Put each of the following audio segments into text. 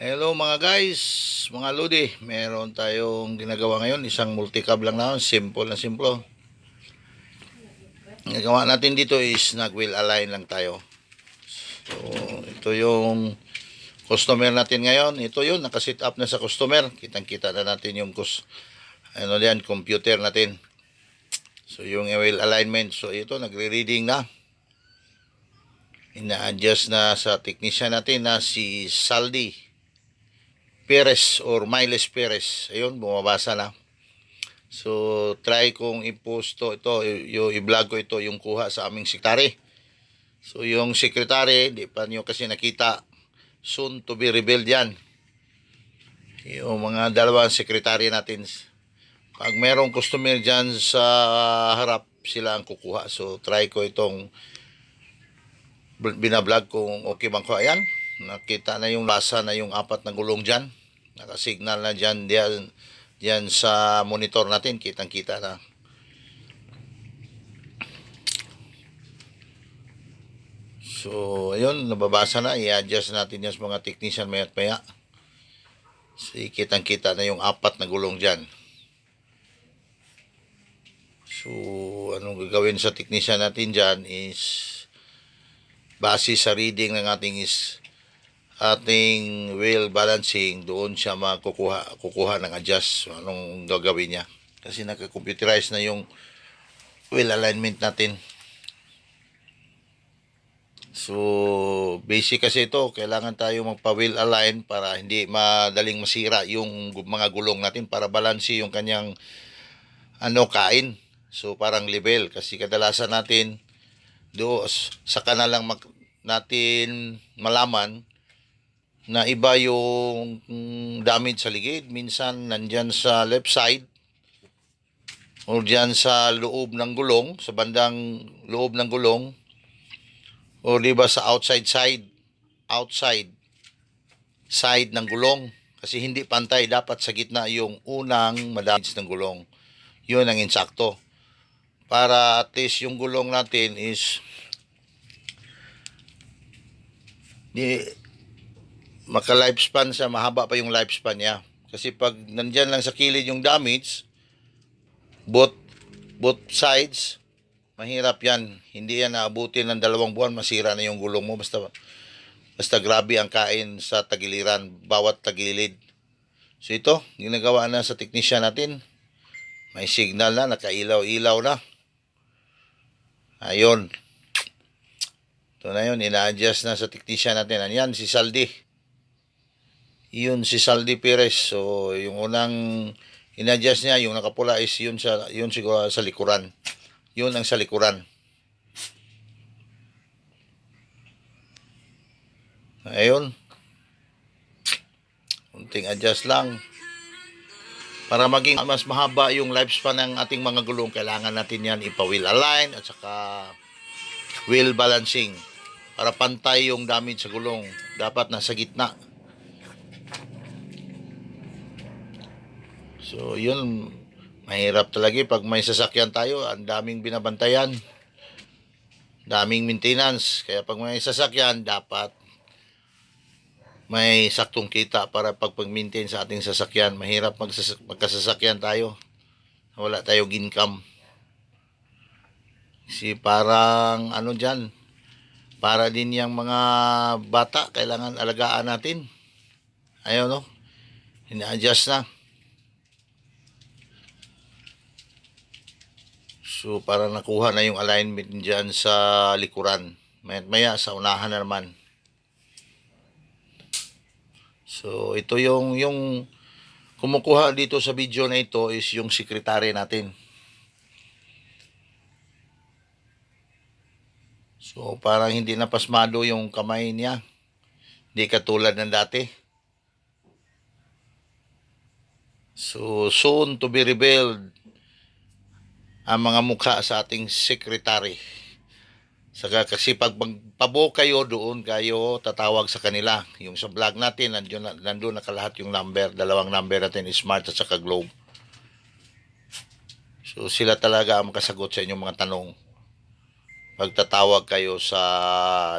Hello mga guys, mga Lodi. Meron tayong ginagawa ngayon, isang multi-cab lang na, simple na simple. Ang ginagawa natin dito is nag-wheel align lang tayo. So, ito yung customer natin ngayon. Ito yun, nakasit up na sa customer. Kitang-kita na natin yung computer natin. So, yung wheel alignment. So, ito, nagre-reading na. Ina-adjust na sa technician natin na si Saldi Perez or Miles Perez. Ayun, bumabasa na. So, try kong i-post ito, i-vlog ko ito, yung kuha sa aming sekretary. So, yung sekretary, di pa nyo kasi nakita, soon to be revealed yan. Yung mga dalawang sekretary natin. Pag merong customer dyan sa harap, sila ang kukuha. So, try ko itong binablog kung okay bang ko. Ayan, nakita na yung basa na yung apat na gulong dyan. Nakasignal na dyan, diyan sa monitor natin, kitang-kita na. So, ayun, nababasa na. I-adjust natin yan sa mga technician maya't maya. So, kitang-kita na yung apat na gulong dyan. So, anong gagawin sa technician natin dyan is base sa reading ng ating wheel balancing, doon siya kukuha ng adjust. So, anong gagawin niya? Kasi naka-computerize na yung wheel alignment natin. So, basic kasi ito, kailangan tayo magpa-wheel align para hindi madaling masira yung mga gulong natin, para balanse yung kanyang kain. So, parang level, kasi kadalasan natin saka na lang natin malaman na iba yung damage sa ligid. Minsan nandyan sa left side o dyan sa loob ng gulong, sa bandang loob ng gulong, o diba sa outside side ng gulong, kasi hindi pantay. Dapat sa gitna yung unang madamage ng gulong, yun ang insakto, para at least yung gulong natin is maka lifespan siya, mahaba pa yung lifespan niya. Kasi pag nandyan lang sa kilid yung damage, both sides, mahirap yan. Hindi yan naabutin ng 2 buwan, masira na yung gulong mo. Basta grabe ang kain sa tagiliran, bawat tagilid. So ito, ginagawa na sa technician natin. May signal na, nakailaw-ilaw na. Ayun. Ito na yun, ina-adjust na sa technician natin. Ayan, si Saldi. Yun, si Saldi Perez. So, yung unang in-adjust niya, yung nakapula is yun siguro sa likuran. Yun ang sa likuran. Ayun. Unting adjust lang. Para maging mas mahaba yung lifespan ng ating mga gulong, kailangan natin yan ipa-wheel align at saka wheel balancing. Para pantay yung damage sa gulong. Dapat nasa gitna. So, yun. Mahirap talaga pag may sasakyan tayo. Ang daming binabantayan. Daming maintenance. Kaya pag may sasakyan, dapat may saktong kita para pag-maintain sa ating sasakyan. Mahirap magkasasakyan tayo. Wala tayong income. Kasi parang dyan, para din yung mga bata, kailangan alagaan natin. Ayaw, no? Ina-adjust na. So, para nakuha na yung alignment dyan sa likuran. Maya sa unahan na naman. So, ito yung kumukuha dito sa video na ito is yung sekretary natin. So, parang hindi na pasmado yung kamay niya. Hindi katulad ng dati. So, soon to be revealed ang mga mukha sa ating sekretary. Saka kasi pag magpabo kayo, doon kayo tatawag sa kanila. Yung sa vlog natin, nandun nakalahat yung number. 2 number natin, Smart at saka Globe. So sila talaga ang makasagot sa inyong mga tanong pagtatawag kayo sa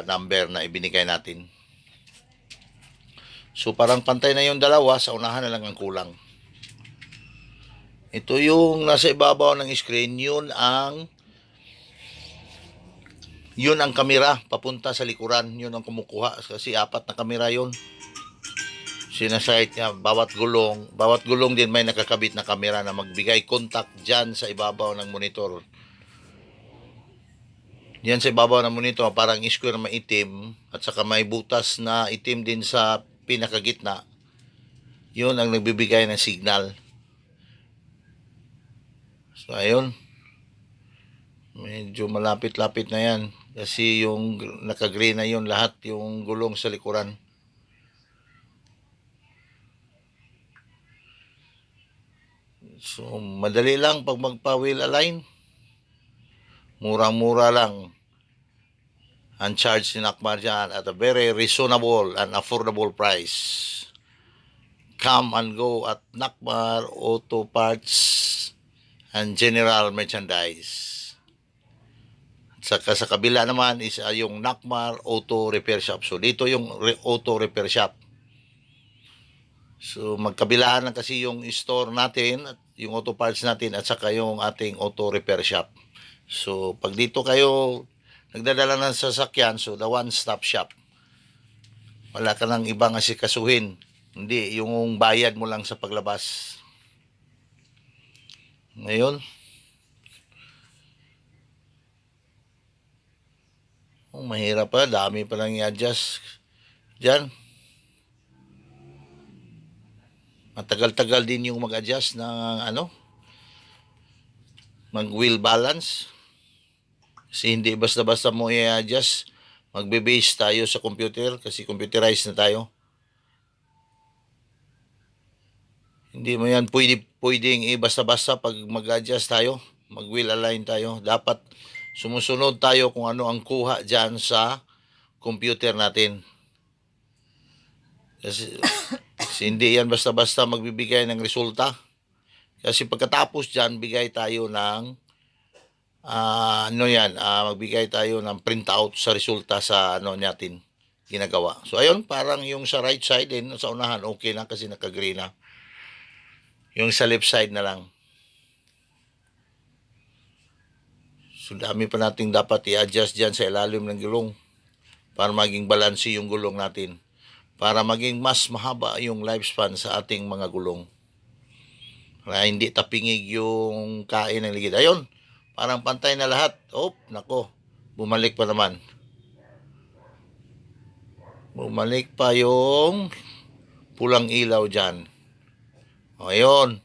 number na ibinigay natin. So parang pantay na yung dalawa, sa unahan na lang ang kulang. Ito yung nasa ibabaw ng screen, yun ang kamera papunta sa likuran, yun ang kumukuha kasi apat na kamera yun. Sinasight niya bawat gulong din may nakakabit na kamera na magbigay contact dyan sa ibabaw ng monitor. Yan sa ibabaw ng monitor, parang square na maitim at saka may butas na itim din sa pinakagitna. Yun ang nagbibigay ng signal. So ayun, medyo malapit-lapit na yan kasi yung nakagreen na yun lahat yung gulong sa likuran. So madali lang pag magpa-wheel align, murang-mura lang ang charge ni Nakmar dyan at a very reasonable and affordable price. Come and go at Nakmar Auto Parts and General Merchandise. Saka sa kabila naman is yung Nakmar Auto Repair Shop. So dito yung Auto Repair Shop. So magkabilaan lang kasi yung store natin at yung auto parts natin at saka yung ating auto repair shop. So pag dito kayo nagdadala ng sasakyan, so the one-stop shop. Wala ka nang ibang asikasuhin. Hindi yung bayad mo lang sa paglabas. Ngayon, mahirap pa, dami pa lang i-adjust dyan. Matagal-tagal din yung mag-adjust ng mag-wheel balance. Kasi hindi basta-basta mo i-adjust. Magbe-base tayo sa computer kasi computerized na tayo. Hindi mo yan pwedeng basta-basta pag mag-adjust tayo, mag-wheel align tayo. Dapat sumusunod tayo kung ano ang kuha dyan sa computer natin. Kasi hindi yan basta-basta magbibigay ng resulta. Kasi pagkatapos dyan, bigay tayo ng magbigay tayo ng printout sa resulta sa natin ginagawa. So ayun, parang yung sa right side din, sa unahan okay na kasi naka-green na. Yung sa left side na lang. So dami pa nating dapat i-adjust dyan sa ilalim ng gulong para maging balanse yung gulong natin. Para maging mas mahaba yung lifespan sa ating mga gulong. Para hindi tapingig yung kain ng ligid. Ayun, parang pantay na lahat. Oh, nako, bumalik pa naman. Bumalik pa yung pulang ilaw dyan. Ayun,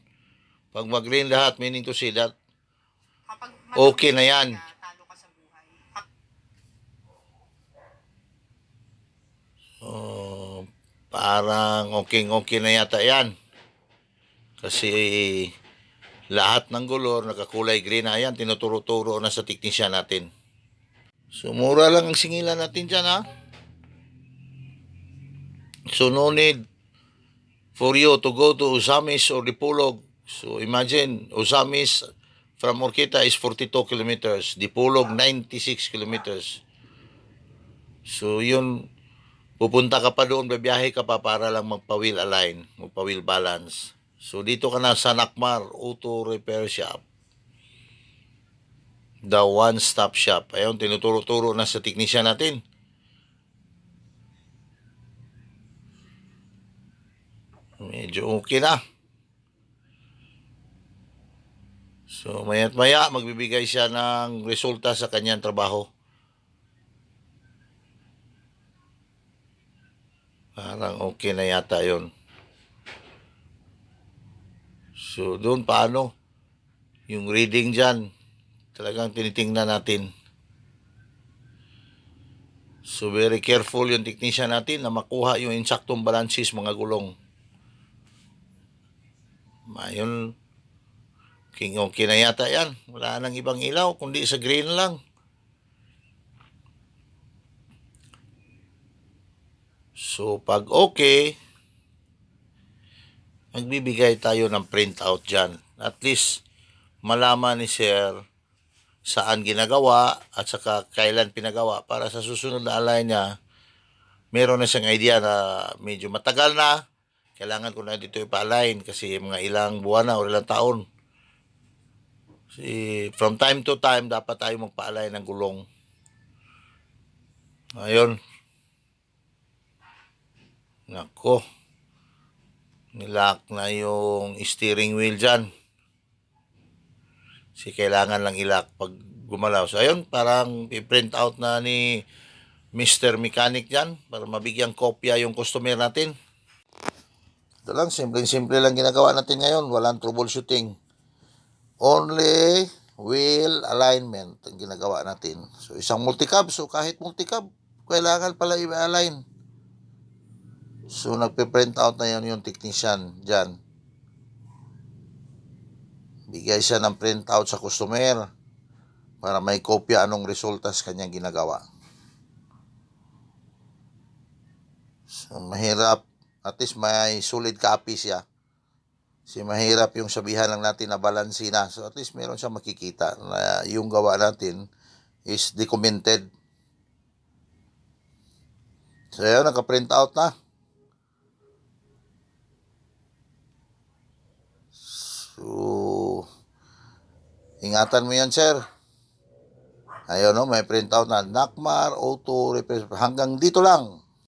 pag mag-green lahat, meaning to say that, okay na yan. Parang okay na yata yan. Kasi lahat ng gulor nakakulay green na yan, tinuturo-turo na sa teknisyan natin. So mura lang ang singilan natin dyan ha. So no need for you to go to Usamis or Dipolog. So imagine, Usamis from Orquita is 42 kilometers, Dipolog 96 kilometers. So yun, pupunta ka pa doon, babiyahe ka pa para lang magpa-wheel align, magpa-wheel balance. So dito ka na sa Nakmar Auto Repair Shop. The one-stop shop. Ayun, tinuturo-turo na sa teknisyan natin. Medyo okay na. So maya't maya magbibigay siya ng resulta sa kanyang trabaho. Parang okay na yata yon. So doon paano? Yung reading dyan, talagang tinitingnan natin. So very careful yung technician natin na makuha yung insaktong balances mga gulong. Ayun, okay na yata yan. Wala nang ibang ilaw, kundi sa green lang. So pag okay, magbibigay tayo ng printout dyan. At least malaman ni Sir saan ginagawa at saka kailan pinagawa para sa susunod na align niya meron na siyang idea na medyo matagal na, kailangan ko na dito ipa-align kasi mga ilang buwan na o ilang taon. From time to time, dapat tayo magpa-align ng gulong. Ayun. Nako. Nilock na yung steering wheel dyan. Kailangan lang ilock pag gumalaw. So, ayun, parang i-print out na ni Mr. Mechanic dyan para mabigyang kopya yung customer natin. Ito lang, simple-simple lang ginagawa natin ngayon. Walang troubleshooting. Only wheel alignment ang ginagawa natin. So, isang multicab. So, kahit multicab, kailangan pala i-align. So, nagpe-print out na yan yung technician dyan. Bigay siya ng print out sa customer para may kopya anong resulta sa kanyang ginagawa. So, mahirap. At least may solid copy siya. Kasi mahirap yung sabihan lang natin na balansi na. So, at least meron siya makikita na yung gawa natin is documented. So, yun, naka-print out na. So, ingatan mo yan, sir. Ayun, no, may print out na Nakmar Auto Repair. Hanggang dito lang.